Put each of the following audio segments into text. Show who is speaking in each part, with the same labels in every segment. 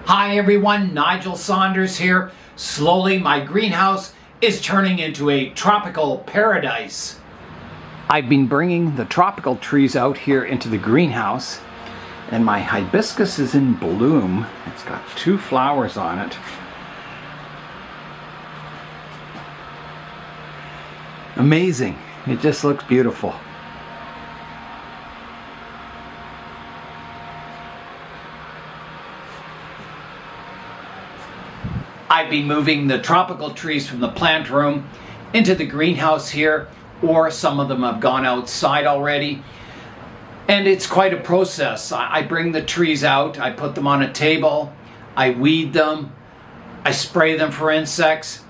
Speaker 1: Hi everyone, Nigel Saunders here. Slowly my greenhouse is turning into a tropical paradise. I've been bringing the tropical trees out here into the greenhouse, and my hibiscus is in bloom. It's got 2 flowers on it. Amazing. It just looks beautiful. I've been moving the tropical trees from the plant room into the greenhouse here, or some of them have gone outside already. And it's quite a process. I bring the trees out, I put them on a table, I weed them, I spray them for insects,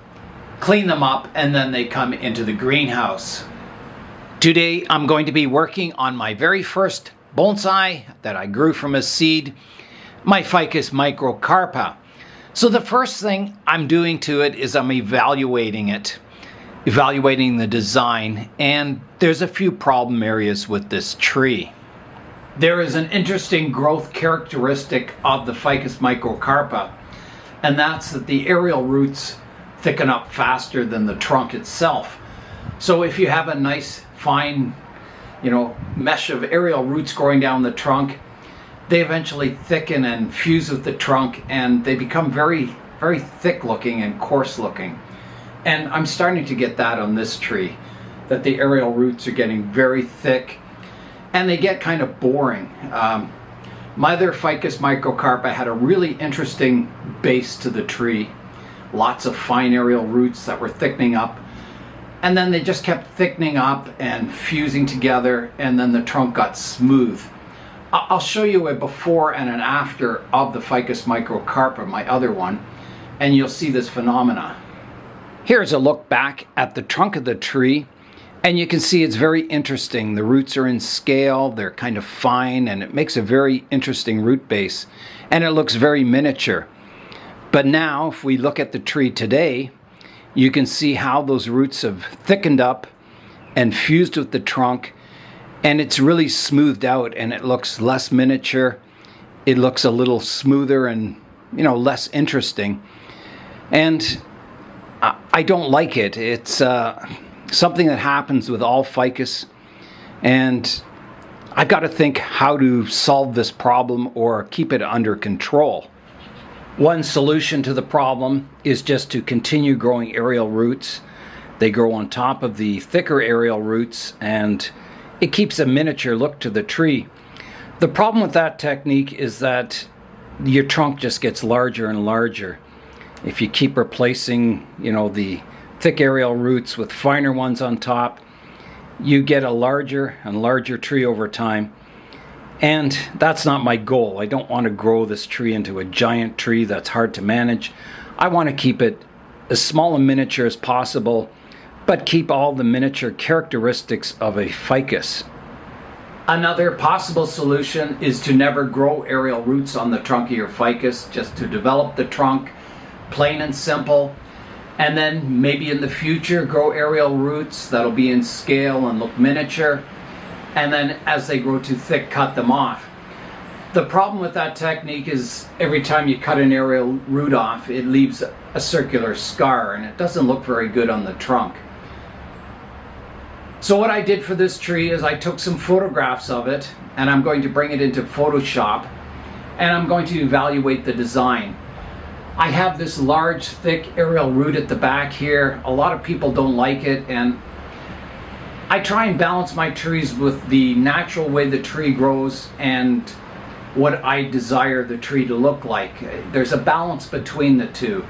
Speaker 1: clean them up, and then they come into the greenhouse. Today I'm going to be working on my very first bonsai that I grew from a seed, my Ficus microcarpa. So the first thing I'm doing to it is I'm evaluating it, evaluating the design, and there's a few problem areas with this tree. There is an interesting growth characteristic of the Ficus microcarpa, and that's that the aerial roots thicken up faster than the trunk itself. So if you have a nice fine, mesh of aerial roots growing down the trunk, they eventually thicken and fuse with the trunk, and they become very, very thick looking and coarse looking. And I'm starting to get that on this tree, that the aerial roots are getting very thick and they get kind of boring. My other Ficus microcarpa had a really interesting base to the tree. Lots of fine aerial roots that were thickening up, and then they just kept thickening up and fusing together, and then the trunk got smooth. I'll show you a before and an after of the Ficus microcarpa, my other one, and you'll see this phenomena. Here's a look back at the trunk of the tree, and you can see it's very interesting. The roots are in scale, they're kind of fine, and it makes a very interesting root base, and it looks very miniature. But now, if we look at the tree today, you can see how those roots have thickened up and fused with the trunk, and it's really smoothed out, and it looks less miniature. It looks a little smoother and, less interesting. And I don't like it. It's something that happens with all ficus, and I've got to think how to solve this problem or keep it under control. One solution to the problem is just to continue growing aerial roots. They grow on top of the thicker aerial roots, and it keeps a miniature look to the tree. The problem with that technique is that your trunk just gets larger and larger. If you keep replacing, the thick aerial roots with finer ones on top, you get a larger and larger tree over time. And that's not my goal. I don't want to grow this tree into a giant tree that's hard to manage. I want to keep it as small and miniature as possible, but keep all the miniature characteristics of a ficus. Another possible solution is to never grow aerial roots on the trunk of your ficus, just to develop the trunk, plain and simple, and then maybe in the future grow aerial roots that'll be in scale and look miniature, and then as they grow too thick, cut them off. The problem with that technique is every time you cut an aerial root off, it leaves a circular scar, and it doesn't look very good on the trunk. So what I did for this tree is I took some photographs of it, and I'm going to bring it into Photoshop, and I'm going to evaluate the design. I have this large, thick aerial root at the back here. A lot of people don't like it, and I try and balance my trees with the natural way the tree grows and what I desire the tree to look like. There's a balance between the two.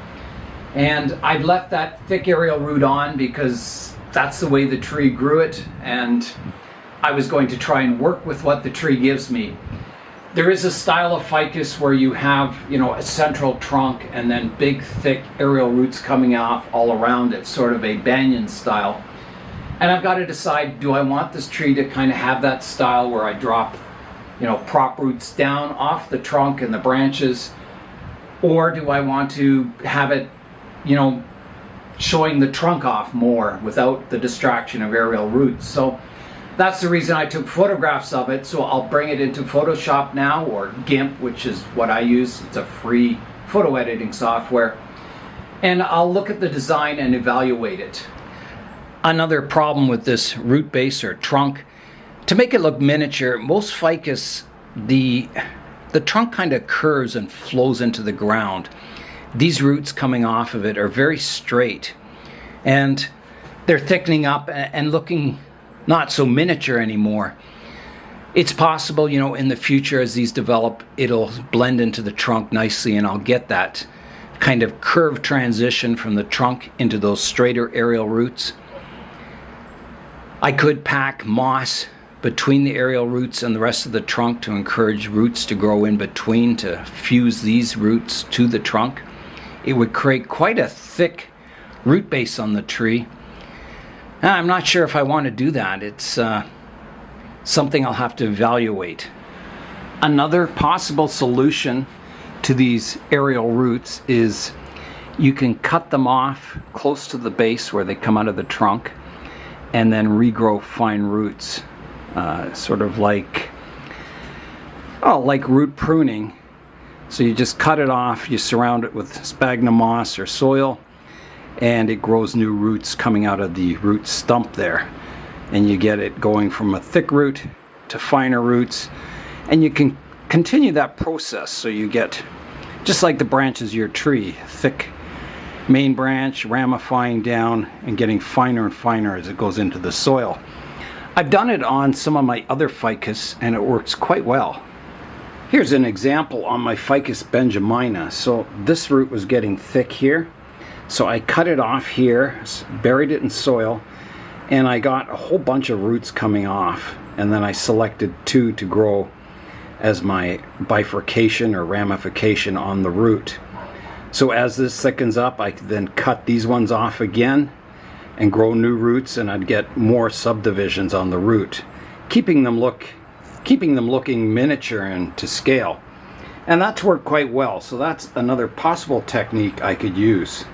Speaker 1: And I've left that thick aerial root on because that's the way the tree grew it, and I was going to try and work with what the tree gives me. There is a style of ficus where you have, a central trunk and then big, thick aerial roots coming off all around it, sort of a banyan style. And I've got to decide, do I want this tree to kind of have that style where I drop, prop roots down off the trunk and the branches, or do I want to have it, showing the trunk off more without the distraction of aerial roots? So that's the reason I took photographs of it. So I'll bring it into Photoshop now, or GIMP, which is what I use. It's a free photo editing software, and I'll look at the design and evaluate it. Another problem with this root base or trunk, to make it look miniature, most ficus, the trunk kind of curves and flows into the ground. These roots coming off of it are very straight, and they're thickening up and looking not so miniature anymore. It's possible, you know, in the future as these develop, it'll blend into the trunk nicely and I'll get that kind of curved transition from the trunk into those straighter aerial roots. I could pack moss between the aerial roots and the rest of the trunk to encourage roots to grow in between, to fuse these roots to the trunk. It would create quite a thick root base on the tree. I'm not sure if I want to do that. It's something I'll have to evaluate. Another possible solution to these aerial roots is you can cut them off close to the base where they come out of the trunk and then regrow fine roots, sort of like root pruning. So you just cut it off, you surround it with sphagnum moss or soil, and it grows new roots coming out of the root stump there. And you get it going from a thick root to finer roots, and you can continue that process so you get, just like the branches of your tree, thick main branch ramifying down and getting finer and finer as it goes into the soil. I've done it on some of my other ficus and it works quite well. Here's an example on my Ficus benjamina. So this root was getting thick here, so I cut it off here, buried it in soil, and I got a whole bunch of roots coming off, and then I selected two to grow as my bifurcation or ramification on the root. So as this thickens up, I then cut these ones off again and grow new roots, and I'd get more subdivisions on the root, keeping them looking miniature and to scale. And that's worked quite well, so that's another possible technique I could use.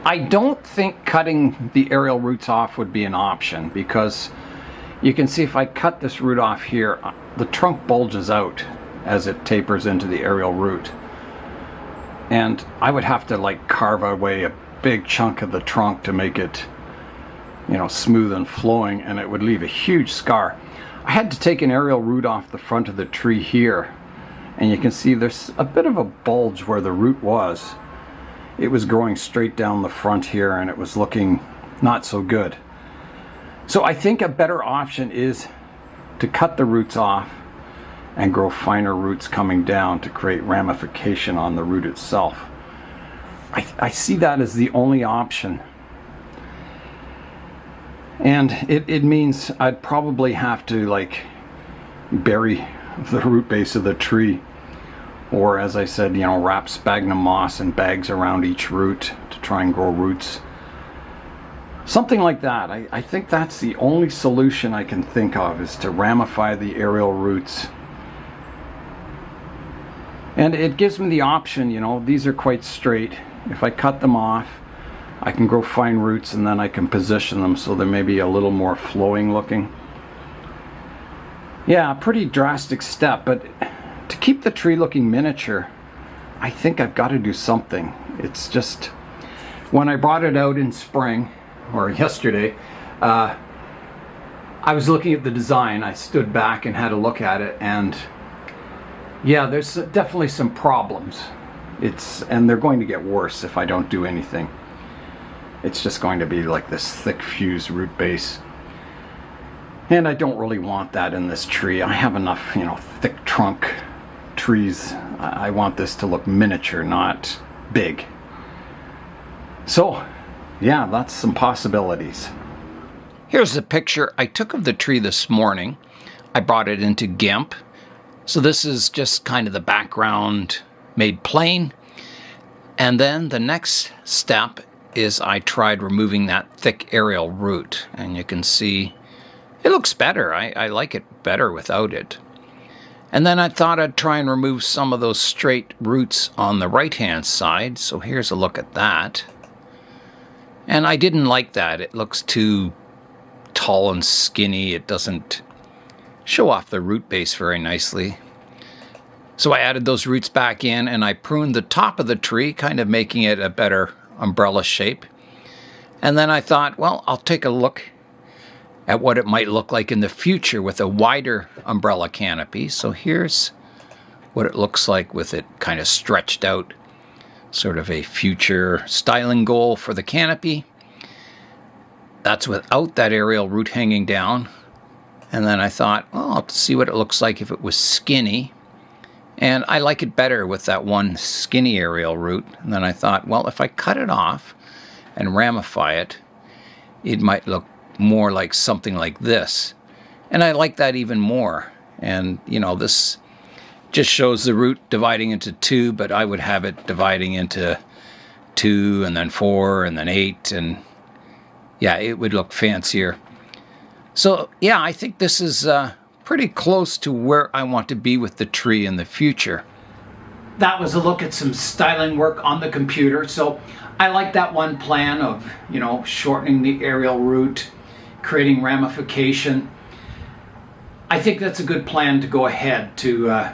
Speaker 1: I don't think cutting the aerial roots off would be an option, because you can see if I cut this root off here, the trunk bulges out as it tapers into the aerial root. And I would have to like carve away a big chunk of the trunk to make it, you know, smooth and flowing, and it would leave a huge scar. I had to take an aerial root off the front of the tree here, and you can see there's a bit of a bulge where the root was. It was growing straight down the front here, and it was looking not so good. So I think a better option is to cut the roots off and grow finer roots coming down to create ramification on the root itself. I see that as the only option. And it means I'd probably have to like bury the root base of the tree, or as I said, you know, wrap sphagnum moss in bags around each root to try and grow roots. Something like that. I think that's the only solution I can think of, is to ramify the aerial roots. And it gives me the option, you know, these are quite straight. If I cut them off, I can grow fine roots, and then I can position them so they may be a little more flowing looking. Yeah, a pretty drastic step, but to keep the tree looking miniature, I think I've got to do something. It's just, when I brought it out in spring, or yesterday, I was looking at the design. I stood back and had a look at it, and yeah, there's definitely some problems. And they're going to get worse if I don't do anything. It's just going to be like this thick fused root base. And I don't really want that in this tree. I have enough, you know, thick trunk trees. I want this to look miniature, not big. So, yeah, that's some possibilities. Here's a picture I took of the tree this morning. I brought it into GIMP. So this is just kind of the background made plain. And then the next step is I tried removing that thick aerial root, and you can see it looks better. I like it better without it. And then I thought I'd try and remove some of those straight roots on the right hand side. So here's a look at that. And I didn't like that. It looks too tall and skinny. It doesn't show off the root base very nicely. So I added those roots back in and I pruned the top of the tree, kind of making it a better umbrella shape. And then I thought, well, I'll take a look at what it might look like in the future with a wider umbrella canopy. So here's what it looks like with it kind of stretched out, sort of a future styling goal for the canopy. That's without that aerial root hanging down. And then I thought, well, I'll see what it looks like if it was skinny. And I like it better with that one skinny aerial root. And then I thought, well, if I cut it off and ramify it, it might look more like something like this. And I like that even more. And, you know, this just shows the root dividing into 2, but I would have it dividing into 2 and then 4 and then 8. And yeah, it would look fancier. So yeah, I think this is pretty close to where I want to be with the tree in the future. That was a look at some styling work on the computer. So I like that one plan of, you know, shortening the aerial root, creating ramification. I think that's a good plan to go ahead to,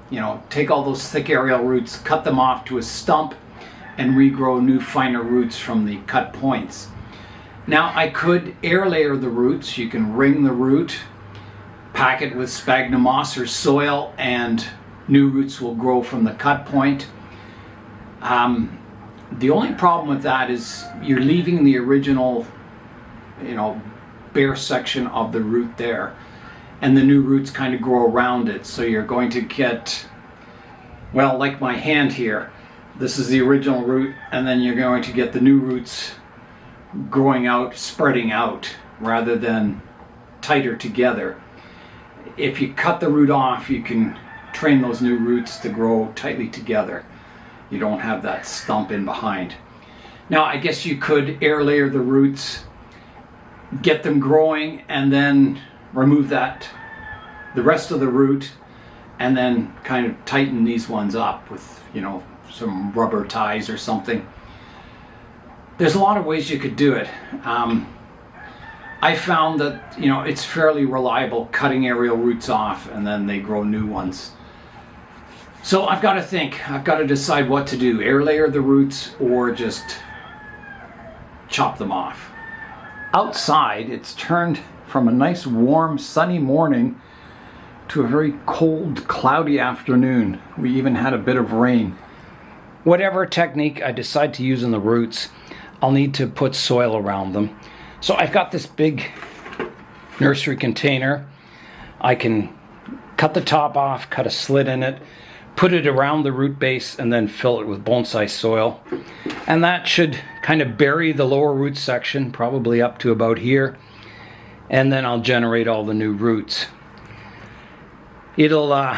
Speaker 1: you know, take all those thick aerial roots, cut them off to a stump, and regrow new finer roots from the cut points. Now I could air layer the roots. You can ring the root, pack it with sphagnum moss or soil, and new roots will grow from the cut point. The only problem with that is you're leaving the original, you know, bare section of the root there, and the new roots kind of grow around it. So you're going to get, well, like my hand here, this is the original root, and then you're going to get the new roots growing out, spreading out, rather than tighter together. If you cut the root off, you can train those new roots to grow tightly together. You don't have that stump in behind. Now, I guess you could air layer the roots, get them growing, and then remove that, the rest of the root, and then kind of tighten these ones up with, you know, some rubber ties or something. There's a lot of ways you could do it. I found that, you know, it's fairly reliable cutting aerial roots off and then they grow new ones. So I've got to think, I've got to decide what to do, air layer the roots or just chop them off. Outside, it's turned from a nice warm sunny morning to a very cold cloudy afternoon. We even had a bit of rain. Whatever technique I decide to use in the roots, I'll need to put soil around them. So I've got this big nursery container. I can cut the top off, cut a slit in it, put it around the root base, and then fill it with bonsai soil. And that should kind of bury the lower root section, probably up to about here. And then I'll generate all the new roots. It'll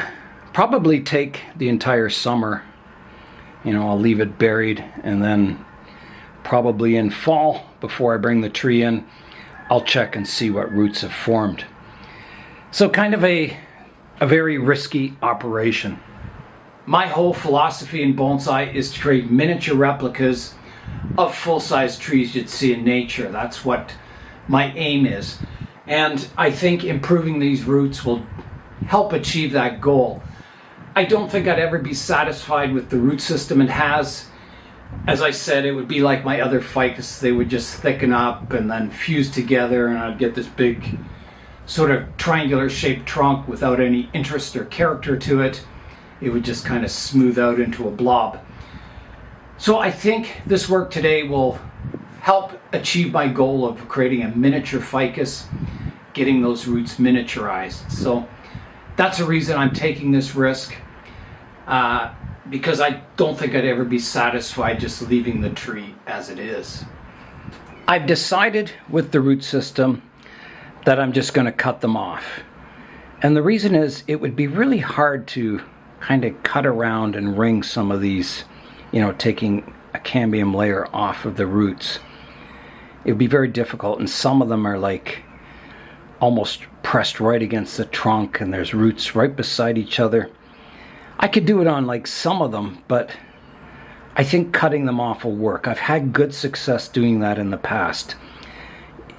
Speaker 1: probably take the entire summer. You know, I'll leave it buried, and then probably in fall, before I bring the tree in, I'll check and see what roots have formed. So kind of a very risky operation. My whole philosophy in bonsai is to create miniature replicas of full-size trees you'd see in nature. That's what my aim is. And I think improving these roots will help achieve that goal. I don't think I'd ever be satisfied with the root system it has. As I said, it would be like my other ficus. They would just thicken up and then fuse together, and I'd get this big sort of triangular shaped trunk without any interest or character to it. It would just kind of smooth out into a blob. So I think this work today will help achieve my goal of creating a miniature ficus, getting those roots miniaturized. So that's a reason I'm taking this risk. Because I don't think I'd ever be satisfied just leaving the tree as it is. I've decided with the root system that I'm just going to cut them off. And the reason is it would be really hard to kind of cut around and ring some of these, you know, taking a cambium layer off of the roots. It would be very difficult, and some of them are like almost pressed right against the trunk, and there's roots right beside each other. I could do it on like some of them, but I think cutting them off will work. I've had good success doing that in the past.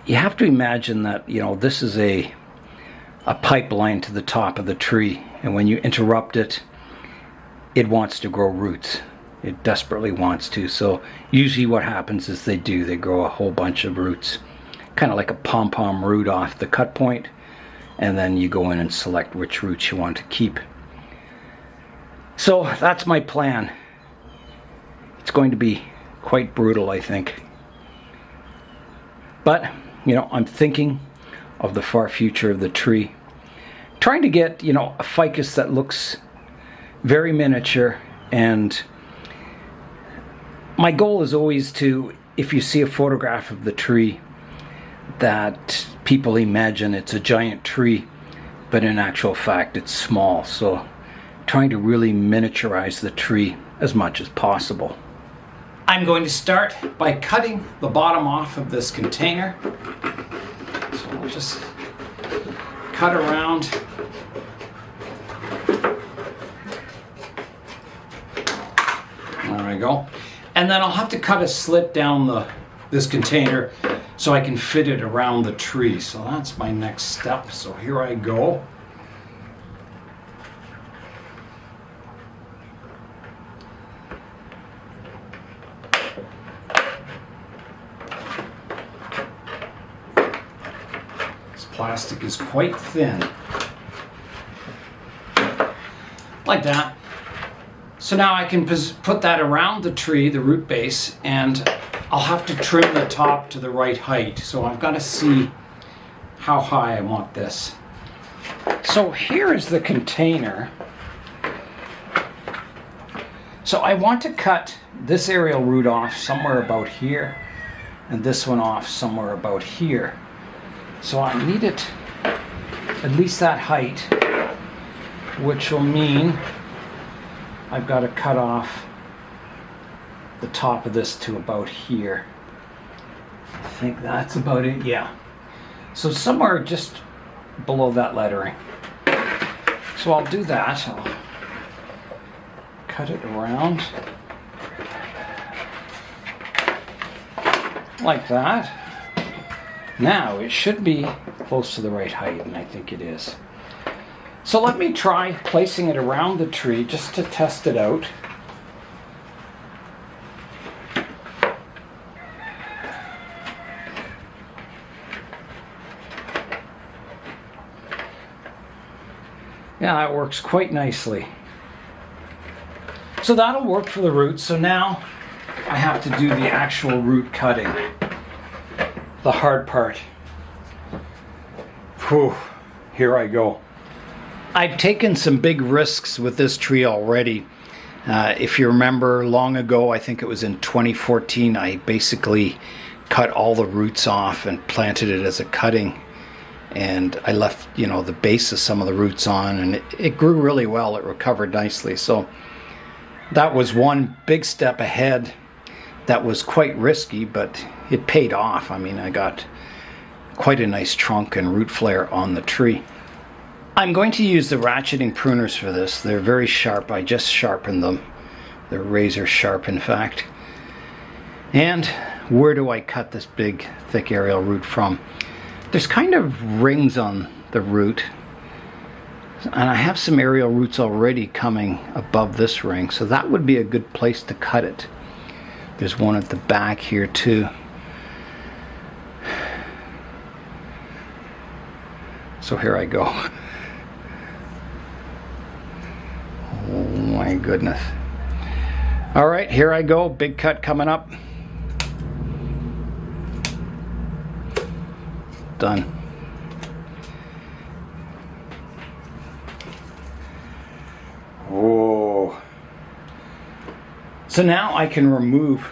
Speaker 1: You have to imagine that, you know, this is a pipeline to the top of the tree, and when you interrupt it,
Speaker 2: it wants to grow roots. It desperately wants to. So usually what happens is they grow a whole bunch of roots, kind of like a pom-pom root off the cut point, and then you go in and select which roots you want to keep. So that's my plan. It's going to be quite brutal, I think. But, you know, I'm thinking of the far future of the tree. Trying to get, you know, a ficus that looks very miniature, and my goal is always to, if you see a photograph of the tree, that people imagine it's a giant tree, but in actual fact it's small. So trying to really miniaturize the tree as much as possible. I'm going to start by cutting the bottom off of this container. So I'll just cut around. There we go. And then I'll have to cut a slit down this container so I can fit it around the tree. So that's my next step. So here I go. This plastic is quite thin. Like that. So now I can put that around the tree, the root base, and I'll have to trim the top to the right height. So I've got to see how high I want this. So here is the container. So I want to cut this aerial root off somewhere about here, and this one off somewhere about here. So I need it at least that height, which will mean I've got to cut off the top of this to about here. I think that's about it, yeah. So somewhere just below that lettering. So I'll do that. I'll cut it around like that. Now it should be close to the right height, and I think it is. So let me try placing it around the tree just to test it out. Yeah, it works quite nicely. So that'll work for the roots. So now I have to do the actual root cutting, the hard part. Whew, here I go. I've taken some big risks with this tree already. If you remember long ago, I think it was in 2014, I basically cut all the roots off and planted it as a cutting. And I left, you know, the base of some of the roots on, and it grew really well. It recovered nicely. So that was one big step ahead. That was quite risky, but it paid off. I mean, I got quite a nice trunk and root flare on the tree. I'm going to use the ratcheting pruners for this. They're very sharp. I just sharpened them. They're razor sharp, in fact. And where do I cut this big, thick aerial root from? There's kind of rings on the root. And I have some aerial roots already coming above this ring, so that would be a good place to cut it. There's one at the back here too. So here I go. Oh my goodness. All right, here I go. Big cut coming up. Done. Oh. So now I can remove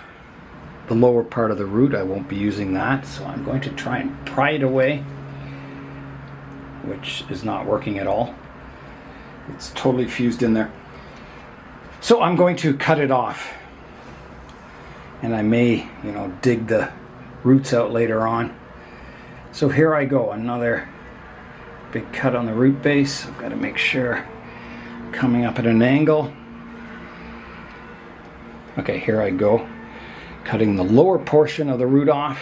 Speaker 2: the lower part of the root. I won't be using that, so I'm going to try and pry it away, which is not working at all. It's totally fused in there. So I'm going to cut it off, and I may, you know, dig the roots out later on. So here I go, another big cut on the root base. I've got to make sure I'm coming up at an angle. Okay, here I go, cutting the lower portion of the root off.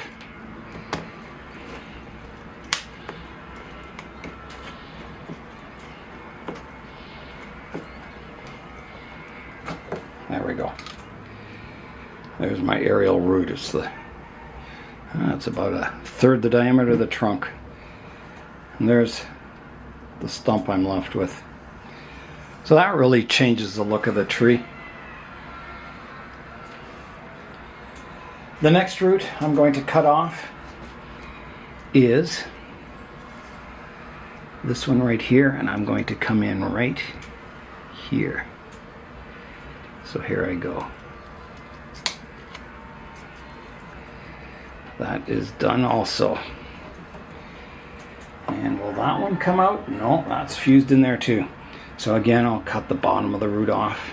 Speaker 2: There's my aerial root. It's about a third the diameter of the trunk. And there's the stump I'm left with. So that really changes the look of the tree. The next root I'm going to cut off is this one right here, and I'm going to come in right here. So here I go. That is done also. And will that one come out? No, that's fused in there too. So again, I'll cut the bottom of the root off.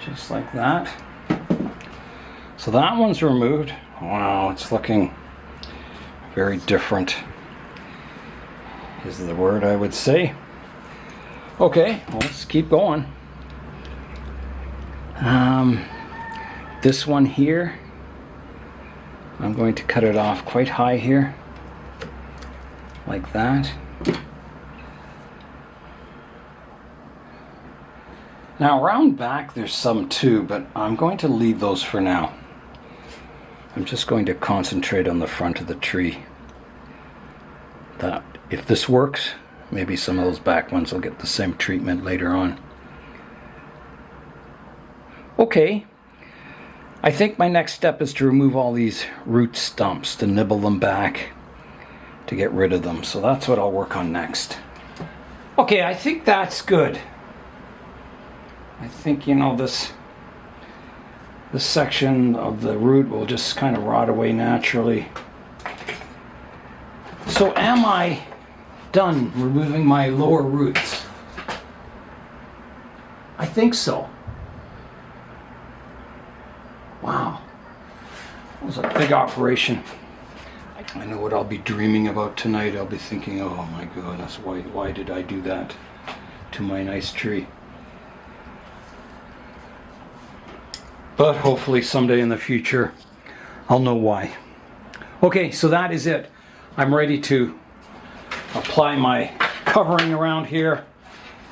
Speaker 2: Just like that. So that one's removed. Wow, it's looking very different, is the word I would say. Okay, well, let's keep going. This one here, I'm going to cut it off quite high here, like that. Now around back there's some too, but I'm going to leave those for now. I'm just going to concentrate on the front of the tree. That if this works, maybe some of those back ones will get the same treatment later on. Okay, I think my next step is to remove all these root stumps, to nibble them back, to get rid of them. So that's what I'll work on next. Okay, I think that's good. I think, you know, this section of the root will just kind of rot away naturally. So am I done removing my lower roots? I think so. Wow, that was a big operation. I know what I'll be dreaming about tonight. I'll be thinking, oh my goodness, why did I do that to my nice tree? But hopefully someday in the future, I'll know why. Okay, so that is it. I'm ready to apply my covering around here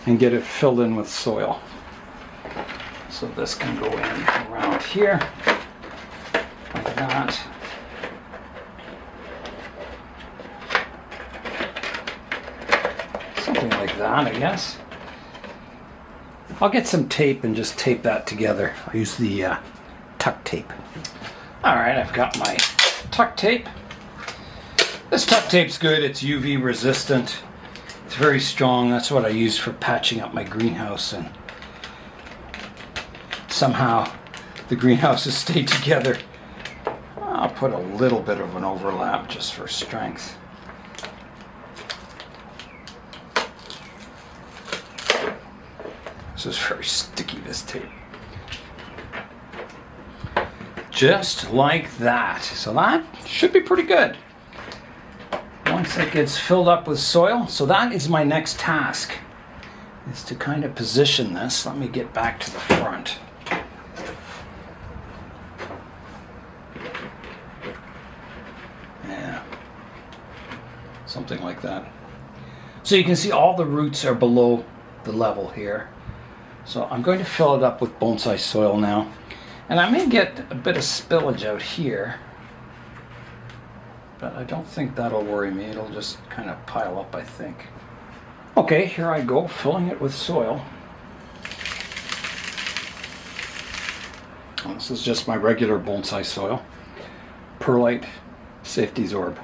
Speaker 2: and get it filled in with soil. So this can go in around here, like that. Something like that, I guess. I'll get some tape and just tape that together. I'll use the tuck tape. All right, I've got my tuck tape. This tuck tape's good. It's UV resistant. It's very strong. That's what I use for patching up my greenhouse, and somehow the greenhouses stay together. I'll put a little bit of an overlap just for strength. This is very sticky, this tape. Just like that. So that should be pretty good. Once it gets filled up with soil, so that is my next task, is to kind of position this. Let me get back to the front. Yeah, something like that. So you can see all the roots are below the level here. So I'm going to fill it up with bonsai soil now. And I may get a bit of spillage out here, but I don't think that'll worry me. It'll just kind of pile up, I think. Okay, here I go, filling it with soil. This is just my regular bonsai soil. Perlite Safety Zorb.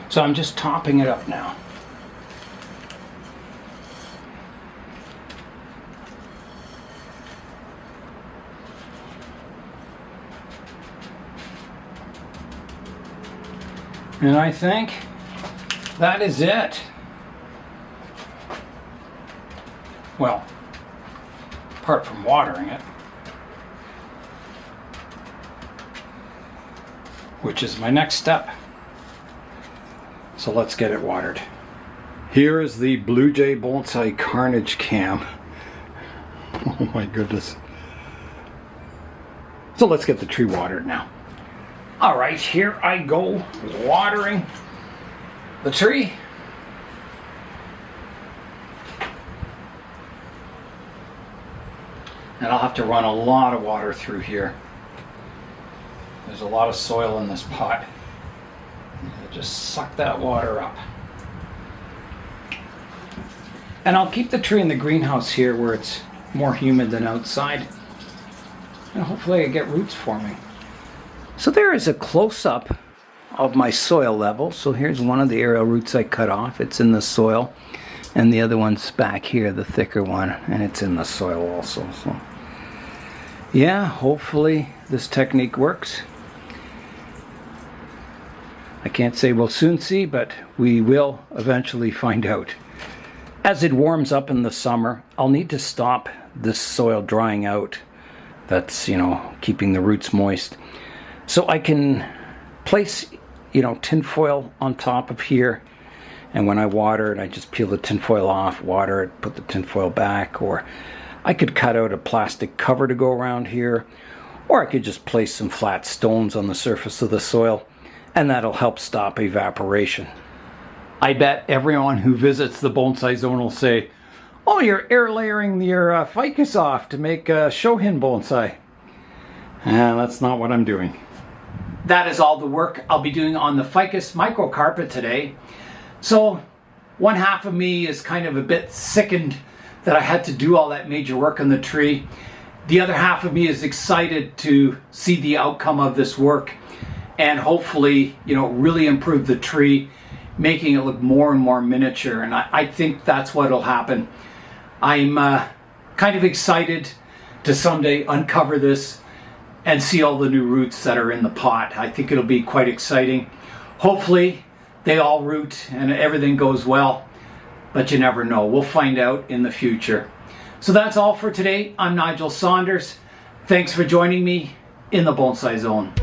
Speaker 2: So I'm just topping it up now. And I think that is it. Well, apart from watering it, which is my next step. So let's get it watered. Here is the Blue Jay Bonsai Carnage Cam. Oh my goodness. So let's get the tree watered now. All right, here I go with watering the tree. And I'll have to run a lot of water through here. There's a lot of soil in this pot. I'll just suck that water up. And I'll keep the tree in the greenhouse here where it's more humid than outside. And hopefully I get roots forming. So there is a close-up of my soil level. So here's one of the aerial roots I cut off. It's in the soil. And the other one's back here, the thicker one. And it's in the soil also. So yeah, hopefully this technique works. I can't say we'll soon see, but we will eventually find out. As it warms up in the summer, I'll need to stop this soil drying out. That's, keeping the roots moist. So I can place, tinfoil on top of here. And when I water it, I just peel the tinfoil off, water it, put the tinfoil back. Or I could cut out a plastic cover to go around here. Or I could just place some flat stones on the surface of the soil. And that'll help stop evaporation. I bet everyone who visits the Bonsai Zone will say, oh, you're air layering your ficus off to make a shohin bonsai. That's not what I'm doing.
Speaker 1: That is all the work I'll be doing on the Ficus microcarpa today. So one half of me is kind of a bit sickened that I had to do all that major work on the tree. The other half of me is excited to see the outcome of this work and hopefully, really improve the tree, making it look more and more miniature. And I think that's what'll happen. I'm kind of excited to someday uncover this and see all the new roots that are in the pot. I think it'll be quite exciting. Hopefully they all root and everything goes well, but you never know. We'll find out in the future. So that's all for today. I'm Nigel Saunders. Thanks for joining me in the Bonsai Zone.